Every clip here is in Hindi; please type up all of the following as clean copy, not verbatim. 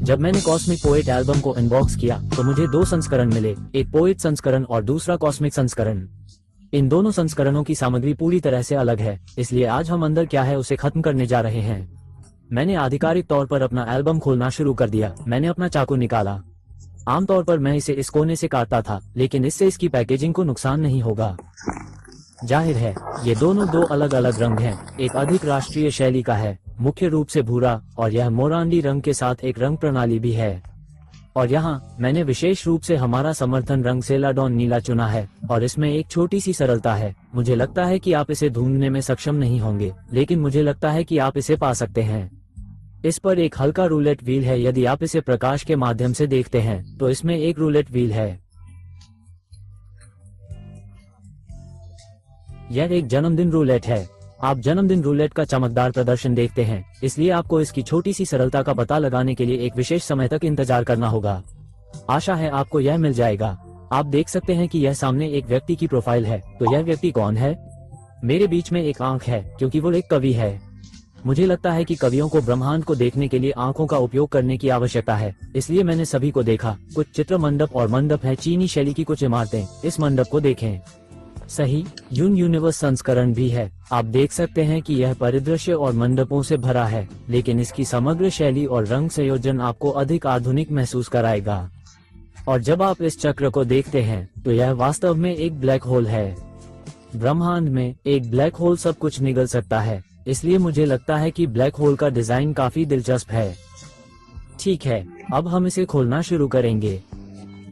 जब मैंने कॉस्मिक पोएट एल्बम को अनबॉक्स किया तो मुझे 2 संस्करण मिले, एक पोएट संस्करण और दूसरा कॉस्मिक संस्करण। इन दोनों संस्करणों की सामग्री पूरी तरह से अलग है, इसलिए आज हम अंदर क्या है उसे खत्म करने जा रहे हैं। मैंने आधिकारिक तौर पर अपना एल्बम खोलना शुरू कर दिया। मैंने अपना चाकू निकाला। आमतौर पर मैं इसे इस कोने से काटता था, लेकिन इससे इसकी पैकेजिंग को नुकसान नहीं होगा। जाहिर है ये दोनों 2 अलग अलग रंग हैं। एक अधिक राष्ट्रीय शैली का है, मुख्य रूप से भूरा, और यह मोरांडी रंग के साथ एक रंग प्रणाली भी है। और यहाँ मैंने विशेष रूप से हमारा समर्थन रंग सेलाडॉन नीला चुना है, और इसमें एक छोटी सी सरलता है। मुझे लगता है कि आप इसे ढूंढने में सक्षम नहीं होंगे, लेकिन मुझे लगता है कि आप इसे पा सकते हैं। इस पर एक हल्का रूलेट व्हील है। यदि आप इसे प्रकाश के माध्यम से देखते हैं तो इसमें एक रूलेट व्हील है। यह एक जन्मदिन रूलेट है। आप जन्मदिन रूलेट का चमकदार प्रदर्शन देखते हैं, इसलिए आपको इसकी छोटी सी सरलता का पता लगाने के लिए एक विशेष समय तक इंतजार करना होगा। आशा है आपको यह मिल जाएगा। आप देख सकते हैं कि यह सामने एक व्यक्ति की प्रोफाइल है। तो यह व्यक्ति कौन है? मेरे बीच में एक आंख है, क्योंकि वो एक कवि है। मुझे लगता है कि कवियों को ब्रह्मांड को देखने के लिए आंखों का उपयोग करने की आवश्यकता है, इसलिए मैंने सभी को देखा। कुछ चित्र मंडप और मंडप है, चीनी शैली की कुछ इमारतें। इस मंडप को देखें। सही, यूनिवर्स संस्करण भी है। आप देख सकते हैं कि यह परिदृश्य और मंडपों से भरा है, लेकिन इसकी समग्र शैली और रंग संयोजन आपको अधिक आधुनिक महसूस कराएगा। और जब आप इस चक्र को देखते हैं तो यह वास्तव में एक ब्लैक होल है। ब्रह्मांड में एक ब्लैक होल सब कुछ निगल सकता है, इसलिए मुझे लगता है कि ब्लैक होल का डिजाइन काफी दिलचस्प है। ठीक है, अब हम इसे खोलना शुरू करेंगे।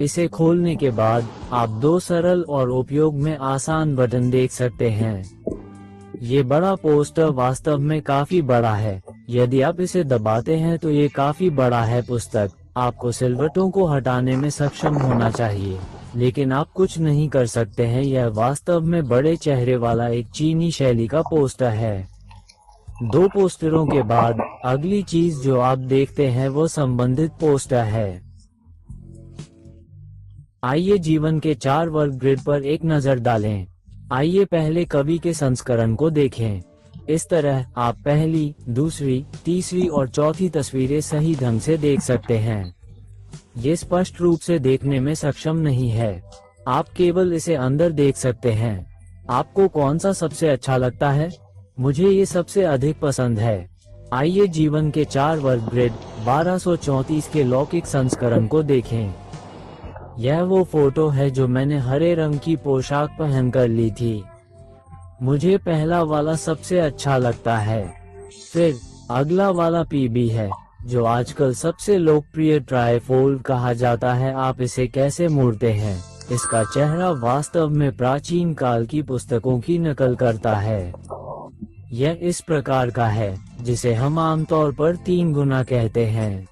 इसे खोलने के बाद आप 2 सरल और उपयोग में आसान बटन देख सकते हैं। ये बड़ा पोस्टर वास्तव में काफी बड़ा है। यदि आप इसे दबाते हैं तो ये काफी बड़ा है। पुस्तक आपको सिलवटों को हटाने में सक्षम होना चाहिए, लेकिन आप कुछ नहीं कर सकते हैं। यह वास्तव में बड़े चेहरे वाला एक चीनी शैली का पोस्टर है। 2 पोस्टरों के बाद अगली चीज जो आप देखते हैं वो संबंधित पोस्टर है। आइए जीवन के 4 वर्ग ग्रिड पर एक नजर डालें। आइए पहले कवि के संस्करण को देखें। इस तरह आप पहली, दूसरी, तीसरी और चौथी तस्वीरें सही ढंग से देख सकते हैं। ये स्पष्ट रूप से देखने में सक्षम नहीं है। आप केवल इसे अंदर देख सकते हैं। आपको कौन सा सबसे अच्छा लगता है? मुझे ये सबसे अधिक पसंद है। आइए जीवन के 4 वर्ग ग्रिड 1234 के लौकिक संस्करण को देखें। यह वो फोटो है जो मैंने हरे रंग की पोशाक पहनकर ली थी। मुझे पहला वाला सबसे अच्छा लगता है। फिर अगला वाला पीबी है, जो आजकल सबसे लोकप्रिय ट्राइफोल्ड कहा जाता है। आप इसे कैसे मोड़ते हैं? इसका चेहरा वास्तव में प्राचीन काल की पुस्तकों की नकल करता है। यह इस प्रकार का है जिसे हम आमतौर पर 3 गुना कहते हैं।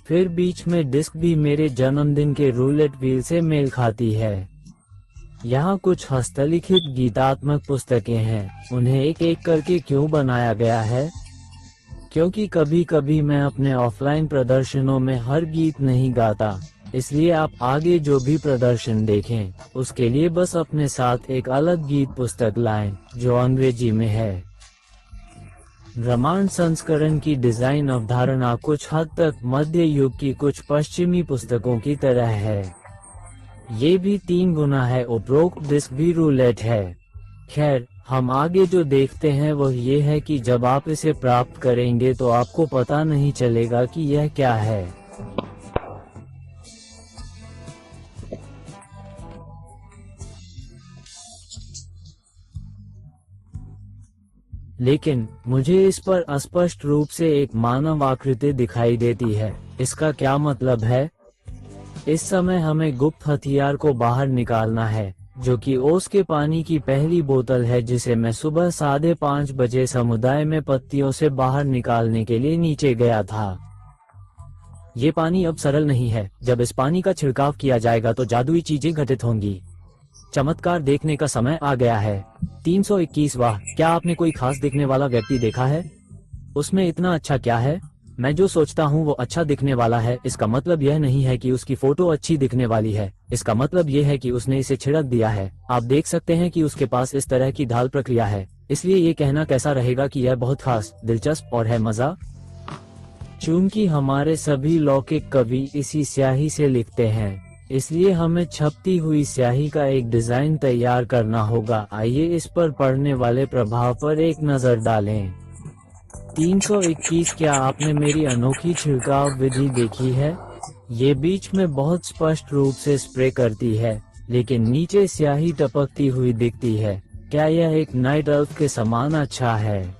फिर बीच में डिस्क भी मेरे जन्मदिन के रूलेट व्हील से मेल खाती है। यहाँ कुछ हस्तलिखित गीतात्मक पुस्तकें हैं। उन्हें एक एक करके क्यों बनाया गया है? क्योंकि कभी कभी मैं अपने ऑफलाइन प्रदर्शनों में हर गीत नहीं गाता, इसलिए आप आगे जो भी प्रदर्शन देखें उसके लिए बस अपने साथ एक अलग गीत पुस्तक लाएं जो अंग्रेजी में है। ब्रह्मांड संस्करण की डिजाइन अवधारणा कुछ हद तक मध्य युग की कुछ पश्चिमी पुस्तकों की तरह है। ये भी 3 गुना है। उपरोक्त डिस्क भी रूलेट है। खैर, हम आगे जो देखते हैं वह ये है कि जब आप इसे प्राप्त करेंगे तो आपको पता नहीं चलेगा कि यह क्या है। लेकिन मुझे इस पर अस्पष्ट रूप से एक मानव आकृति दिखाई देती है। इसका क्या मतलब है? इस समय हमें गुप्त हथियार को बाहर निकालना है, जो कि ओस के पानी की पहली बोतल है जिसे मैं सुबह 5:30 बजे समुदाय में पत्तियों से बाहर निकालने के लिए नीचे गया था। ये पानी अब सरल नहीं है। जब इस पानी का छिड़काव किया जाएगा तो जादुई चीजें घटित होंगी। चमत्कार देखने का समय आ गया है। 321 वाह, क्या आपने कोई खास दिखने वाला व्यक्ति देखा है? उसमें इतना अच्छा क्या है? मैं जो सोचता हूँ वो अच्छा दिखने वाला है। इसका मतलब यह नहीं है कि उसकी फोटो अच्छी दिखने वाली है। इसका मतलब यह है कि उसने इसे छिड़क दिया है। आप देख सकते हैं कि उसके पास इस तरह की ढाल प्रक्रिया है। इसलिए ये कहना कैसा रहेगा कि यह बहुत खास, दिलचस्प और है मजा। चूंकि हमारे सभी लौकिक कवि इसी स्याही से लिखते हैं, इसलिए हमें छपती हुई स्याही का एक डिजाइन तैयार करना होगा। आइए इस पर पड़ने वाले प्रभाव पर एक नजर डालें। 321 क्या आपने मेरी अनोखी छिड़काव विधि देखी है? ये बीच में बहुत स्पष्ट रूप से स्प्रे करती है, लेकिन नीचे स्याही टपकती हुई दिखती है। क्या यह एक नाइट एल्फ के समान अच्छा है?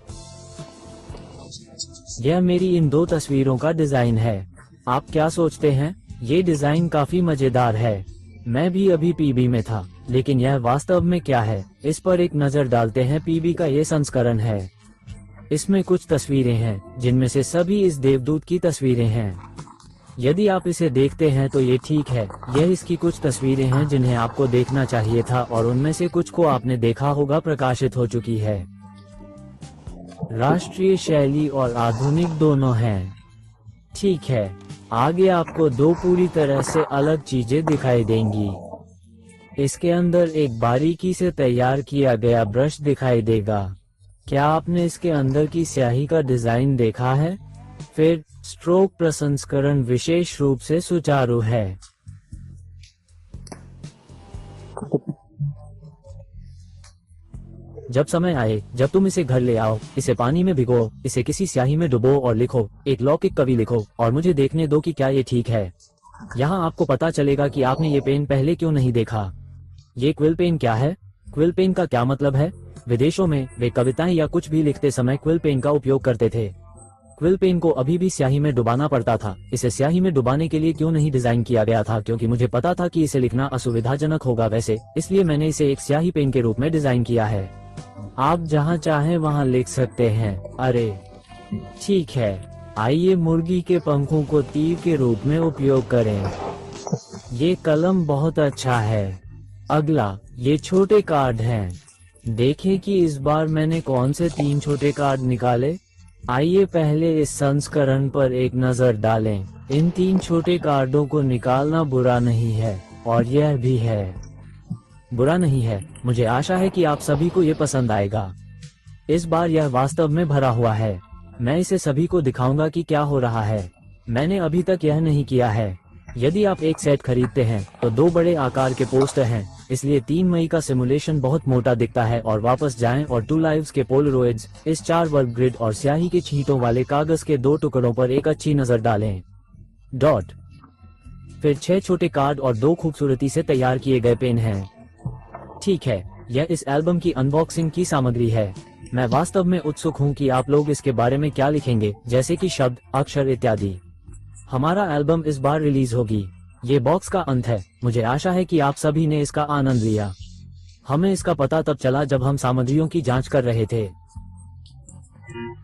यह मेरी इन दो तस्वीरों का डिजाइन है। आप क्या सोचते हैं? ये डिजाइन काफी मजेदार है। मैं भी अभी पीबी में था, लेकिन यह वास्तव में क्या है, इस पर एक नजर डालते हैं। पीबी का ये संस्करण है। इसमें कुछ तस्वीरें हैं, जिनमें से सभी इस देवदूत की तस्वीरें हैं। यदि आप इसे देखते हैं तो ये ठीक है, यह इसकी कुछ तस्वीरें हैं जिन्हें आपको देखना चाहिए था, और उनमें से कुछ को आपने देखा होगा प्रकाशित हो चुकी है। राष्ट्रीय शैली और आधुनिक दोनों हैं। ठीक है, आगे आपको दो पूरी तरह से अलग चीजें दिखाई देंगी। इसके अंदर एक बारीकी से तैयार किया गया ब्रश दिखाई देगा। क्या आपने इसके अंदर की स्याही का डिजाइन देखा है? फिर स्ट्रोक प्रसंस्करण विशेष रूप से सुचारू है। जब समय आए, जब तुम इसे घर ले आओ, इसे पानी में भिगो, इसे किसी स्याही में डुबो और लिखो, एक लौकिक कवि लिखो, और मुझे देखने दो कि क्या ये ठीक है। यहाँ आपको पता चलेगा कि आपने ये पेन पहले क्यों नहीं देखा। ये क्विल पेन क्या है? क्विल पेन का क्या मतलब है? विदेशों में वे कविताएं या कुछ भी लिखते समय क्विल पेन का उपयोग करते थे। क्विल पेन को अभी भी स्याही में डुबाना पड़ता था। इसे स्याही में डुबाने के लिए क्यों नहीं डिजाइन किया गया था? क्योंकि मुझे पता था कि इसे लिखना असुविधाजनक होगा वैसे, इसलिए मैंने इसे एक स्याही पेन के रूप में डिजाइन किया है। आप जहाँ चाहे वहाँ लिख सकते हैं। अरे ठीक है, आइए मुर्गी के पंखों को तीर के रूप में उपयोग करें। ये कलम बहुत अच्छा है। अगला, ये छोटे कार्ड हैं। देखें कि इस बार मैंने कौन से 3 छोटे कार्ड निकाले। आइए पहले इस संस्करण पर एक नजर डालें। इन 3 छोटे कार्डों को निकालना बुरा नहीं है, और यह भी है बुरा नहीं है। मुझे आशा है कि आप सभी को ये पसंद आएगा। इस बार यह वास्तव में भरा हुआ है। मैं इसे सभी को दिखाऊंगा कि क्या हो रहा है। मैंने अभी तक यह नहीं किया है। यदि आप एक सेट खरीदते हैं तो 2 बड़े आकार के पोस्टर हैं, इसलिए 3 मई का सिमुलेशन बहुत मोटा दिखता है। और वापस जाएं और 2 लाइव्स के पोलरॉइड्स, इस 4 वर्ग ग्रिड और स्याही के छींटों वाले कागज के 2 टुकड़ों पर एक अच्छी नजर डालें। डॉट। फिर 6 छोटे कार्ड और 2 खूबसूरती से तैयार किए गए पेन हैं। ठीक है, यह इस एल्बम की अनबॉक्सिंग की सामग्री है। मैं वास्तव में उत्सुक हूँ कि आप लोग इसके बारे में क्या लिखेंगे, जैसे कि शब्द, अक्षर इत्यादि। हमारा एल्बम इस बार रिलीज होगी। ये बॉक्स का अंत है। मुझे आशा है कि आप सभी ने इसका आनंद लिया। हमें इसका पता तब चला जब हम सामग्रियों की जांच कर रहे थे।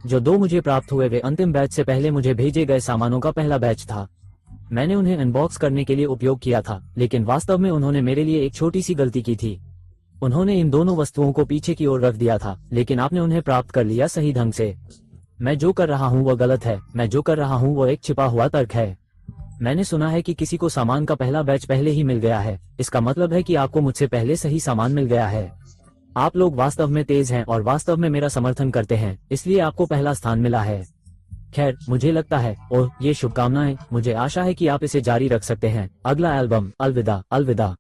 जो 2 मुझे प्राप्त हुए वे अंतिम बैच से पहले मुझे भेजे गए सामानों का पहला बैच था। मैंने उन्हें अनबॉक्स करने के लिए उपयोग किया था, लेकिन वास्तव में उन्होंने मेरे लिए एक छोटी सी गलती की थी। उन्होंने इन दोनों वस्तुओं को पीछे की ओर रख दिया था, लेकिन आपने उन्हें प्राप्त कर लिया सही ढंग से। मैं जो कर रहा हूँ वह गलत है। मैं जो कर रहा हूँ वो एक छिपा हुआ तर्क है। मैंने सुना है कि किसी को सामान का पहला बैच पहले ही मिल गया है। इसका मतलब है कि आपको मुझसे पहले सही सामान मिल गया है। आप लोग वास्तव में तेज हैं और वास्तव में मेरा समर्थन करते हैं, इसलिए आपको पहला स्थान मिला है। खैर, मुझे लगता है, ओह ये शुभकामनाएं। मुझे आशा है कि आप इसे जारी रख सकते हैं। अगला एल्बम, अलविदा अलविदा।